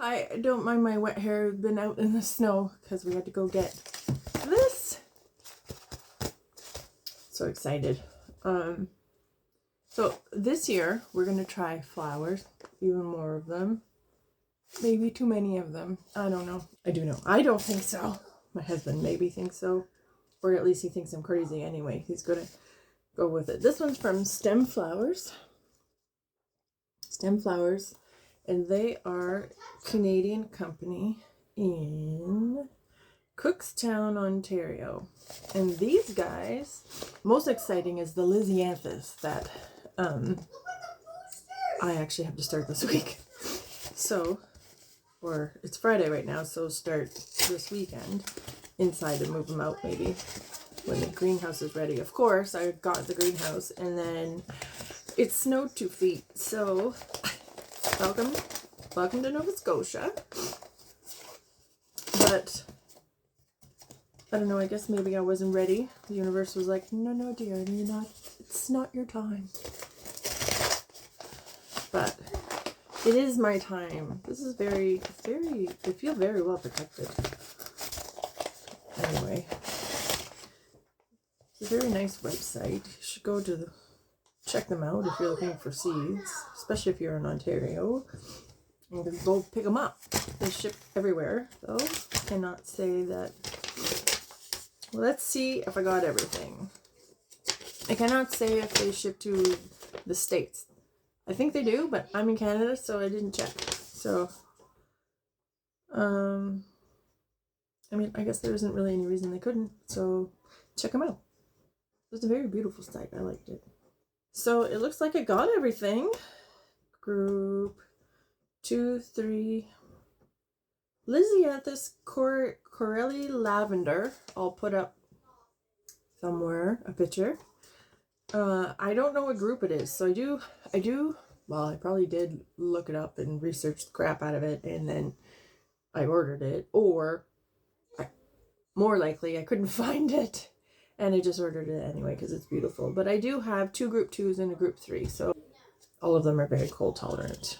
I don't mind my wet hair. I've been out in the snow because we had to go get this. So excited. So this year we're going to try flowers, even more of them. Maybe too many of them. I don't know. I do know. I don't think so. My husband maybe thinks so. Or at least he thinks I'm crazy anyway. He's going to go with it. This one's from Stem Flowers. Stem Flowers. And they are a Canadian company in Cookstown, Ontario. And these guys, most exciting is the Lysianthus that I actually have to start this week. So, or it's Friday right now, so start this weekend inside and move them out maybe when the greenhouse is ready. Of course, I got the greenhouse and then it snowed 2 feet. So, welcome to Nova Scotia. But I don't know, I guess maybe I wasn't ready. The universe was like, no, dear, you're not, it's not your time. But it is my time. This is I feel very well protected. Anyway, it's a very nice website. You should go to check them out if you're looking for seeds, especially if you're in Ontario. You can go pick them up. They ship everywhere, though. Cannot say that. Well, let's see if I got everything. I cannot say if they ship to the States. I think they do, but I'm in Canada, so I didn't check. So, I mean, I guess there isn't really any reason they couldn't, so check them out. It's a very beautiful site. I liked it. So, it looks like I got everything. Group 2, 3. Lysianthus Corelli Lavender. I'll put up somewhere a picture. I don't know what group it is, so I probably did look it up and research the crap out of it, and then I ordered it, or more likely I couldn't find it, and I just ordered it anyway because it's beautiful. But I do have 2 group 2s and a group 3, so all of them are very cold tolerant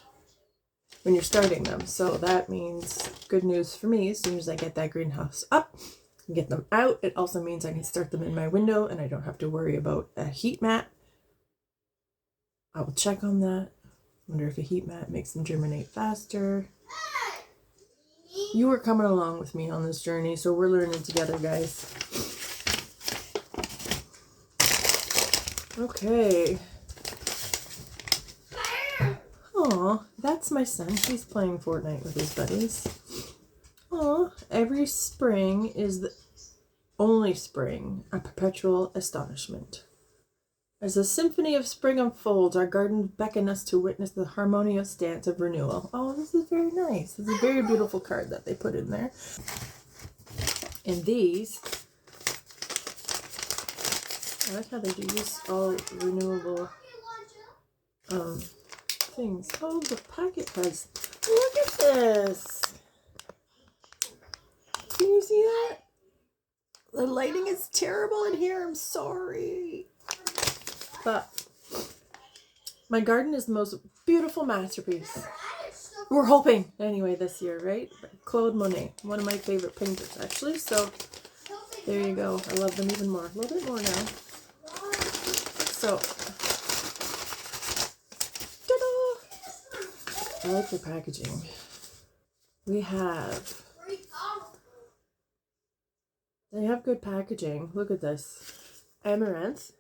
when you're starting them. So that means good news for me. As soon as I get that greenhouse up and get them out, it also means I can start them in my window and I don't have to worry about a heat mat. I will check on that. Wonder if a heat mat makes them germinate faster. You are coming along with me on this journey, so we're learning together, guys. Okay. Aw, that's my son. He's playing Fortnite with his buddies. Aw, every spring is the only spring, a perpetual astonishment. As the symphony of spring unfolds, our gardens beckon us to witness the harmonious dance of renewal. Oh, this is very nice. It's a very beautiful card that they put in there. And these, I like how they do use all renewable things. Oh, the packet has, look at this. Can you see that? The lighting is terrible in here. I'm sorry. But my garden is the most beautiful masterpiece. We're hoping, anyway, this year, right? Claude Monet, one of my favorite painters, actually. So there you go. I love them even more. A little bit more now. So, ta-da! I like the packaging. They have good packaging. Look at this. Amaranth.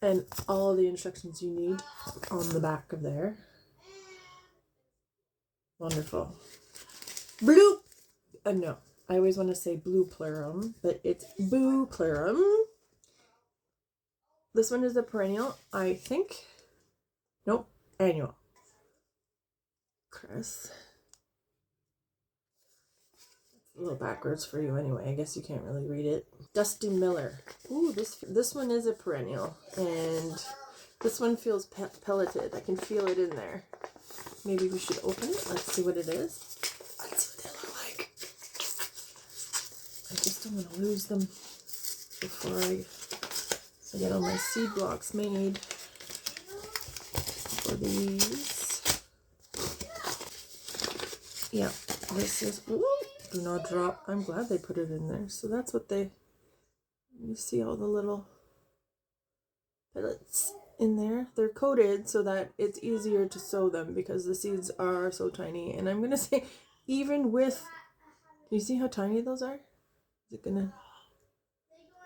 And all the instructions you need on the back of there. Wonderful. Blue. No, I always want to say blue plurum, but it's boo plurum. This one is a perennial, I think. Nope, annual. Chris. A little backwards for you anyway. I guess you can't really read it. Dusty Miller. Ooh, this one is a perennial, and this one feels pelleted. I can feel it in there. Maybe we should open it. Let's see what it is. Let's see what they look like. I just don't want to lose them before I get all my seed blocks made for these. yeah, this is, ooh, do not drop. I'm glad they put it in there. So that's what they, you see all the little pellets in there. They're coated so that it's easier to sew them because the seeds are so tiny. And I'm gonna say, even with, do you see how tiny those are? Is it gonna,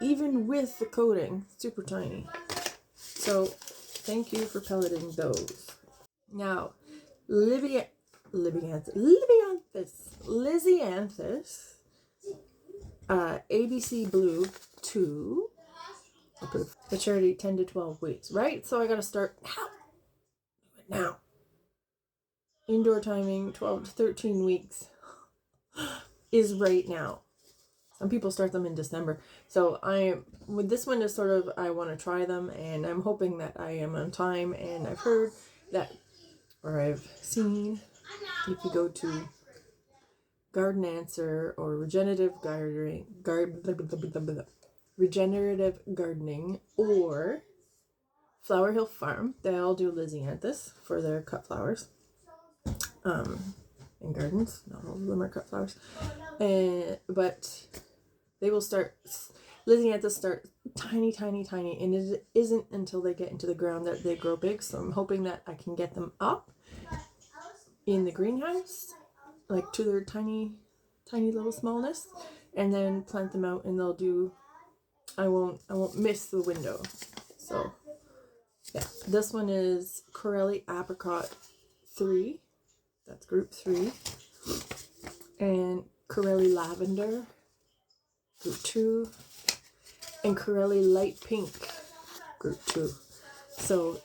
even with the coating, super tiny. So thank you for pelleting those. Now, Lysianthus, ABC Blue 2, maturity 10 to 12 weeks, right? So I gotta start now. Indoor timing 12 to 13 weeks is right now. Some people start them in December. So with this one is sort of, I want to try them and I'm hoping that I am on time. And I've heard that, or I've seen, if you go to Garden Answer or regenerative gardening or Flower Hill Farm, they all do Lysianthus for their cut flowers. In gardens, not all of them are cut flowers. But they will start, Lysianthus start tiny, and it isn't until they get into the ground that they grow big. So I'm hoping that I can get them up in the greenhouse, like to their tiny little smallness, and then plant them out, and they'll do, I won't miss the window. So yeah, this one is Corelli Apricot 3. That's group 3. And Corelli Lavender, group 2. And Corelli Light Pink, group 2. So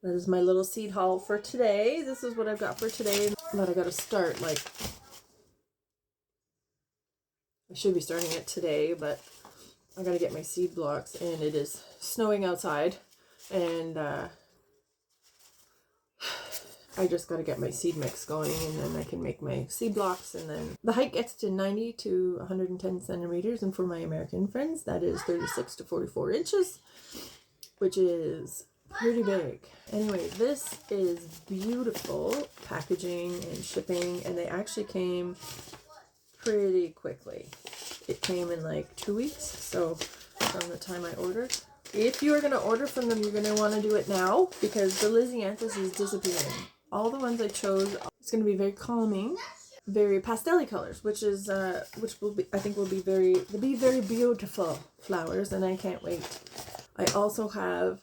that is my little seed haul for today. This is what I've got for today. But I gotta start, like, I should be starting it today, but I gotta get my seed blocks, and it is snowing outside. And I just got to get my seed mix going, and then I can make my seed blocks. And then the height gets to 90 to 110 centimeters, and for my American friends, that is 36 to 44 inches, which is pretty big. Anyway, this is beautiful packaging and shipping, and they actually came pretty quickly. It came in like 2 weeks, so from the time I ordered. If you are going to order from them, you're going to want to do it now, because the Lysianthus is disappearing. All the ones I chose, it's going to be very calming, very pastel colors, which will be, I think, will be very beautiful flowers, and I can't wait. I also have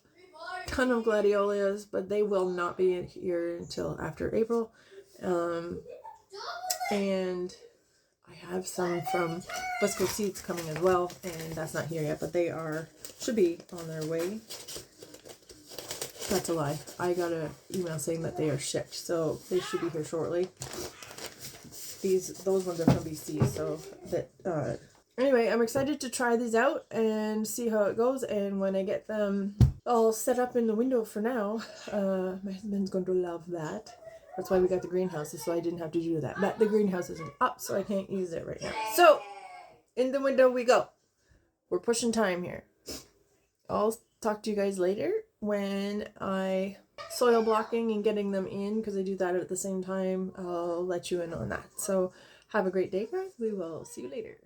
a ton of gladiolus, but they will not be in here until after April. And I have some from West Coast Seeds coming as well, and that's not here yet, but they should be on their way. That's a lie. I got an email saying that they are shipped, so they should be here shortly. Those ones are from BC, so that anyway, I'm excited to try these out and see how it goes. And when I get them all set up in the window for now, my husband's going to love that. That's why we got the greenhouses, so I didn't have to do that. But the greenhouse isn't up, so I can't use it right now. So in the window we go. We're pushing time here. I'll talk to you guys later when I soil blocking and getting them in, because I do that at the same time. I'll let you in on that. So have a great day, guys. We will see you later.